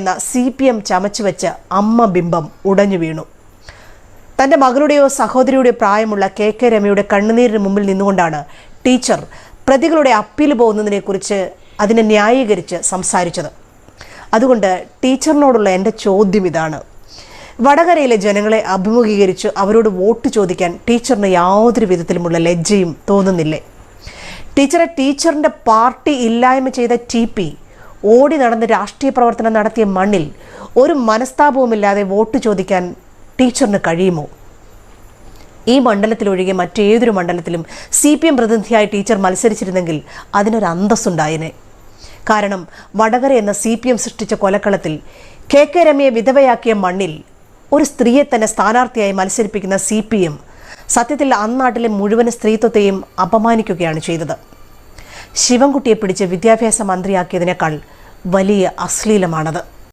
എന്ന CPM ചമച്ചുവെച്ച് അമ്മ ബിംബം ഉടഞ്ഞു വീണു. തൻ്റെ മകളുടെയോ സഹോദരിയുടെയോ പ്രായമുള്ള KK രമയുടെ കണ്ണുനീരിന് മുമ്പിൽ നിന്നുകൊണ്ടാണ് ടീച്ചർ പ്രതികളുടെ അപ്പീൽ പോകുന്നതിനെക്കുറിച്ച് അതിനെ ന്യായീകരിച്ച് സംസാരിച്ചത്. അതുകൊണ്ട് ടീച്ചറിനോടുള്ള എൻ്റെ ചോദ്യം ഇതാണ്: വടകരയിലെ ജനങ്ങളെ അഭിമുഖീകരിച്ച് അവരോട് വോട്ട് ചോദിക്കാൻ ടീച്ചറിന് യാതൊരു വിധത്തിലുമുള്ള ലജ്ജയും തോന്നുന്നില്ലേ? ടീച്ചറിൻ്റെ പാർട്ടി ഇല്ലായ്മ ചെയ്ത TP ഓടി നടന്ന് രാഷ്ട്രീയ പ്രവർത്തനം നടത്തിയ മണ്ണിൽ ഒരു മനസ്താപവുമില്ലാതെ വോട്ട് ചോദിക്കാൻ ടീച്ചറിന് കഴിയുമോ? ഈ മണ്ഡലത്തിലൊഴികെ മറ്റേതൊരു മണ്ഡലത്തിലും CPM പ്രതിനിധിയായി ടീച്ചർ മത്സരിച്ചിരുന്നെങ്കിൽ അതിനൊരു അന്തസ്സുണ്ടായേനെ. കാരണം വടകര എന്ന CPM സൃഷ്ടിച്ച കൊലക്കളത്തിൽ KK രമയെ വിധവയാക്കിയ മണ്ണിൽ ഒരു സ്ത്രീയെ തന്നെ സ്ഥാനാർത്ഥിയായി മത്സരിപ്പിക്കുന്ന CPM സത്യത്തിൽ അന്നാട്ടിലെ മുഴുവൻ സ്ത്രീത്വത്തെയും അപമാനിക്കുകയാണ് ചെയ്തത്. ശിവൻകുട്ടിയെ പിടിച്ച് വിദ്യാഭ്യാസ മന്ത്രിയാക്കിയതിനേക്കാൾ വലിയ അശ്ലീലമാണത്.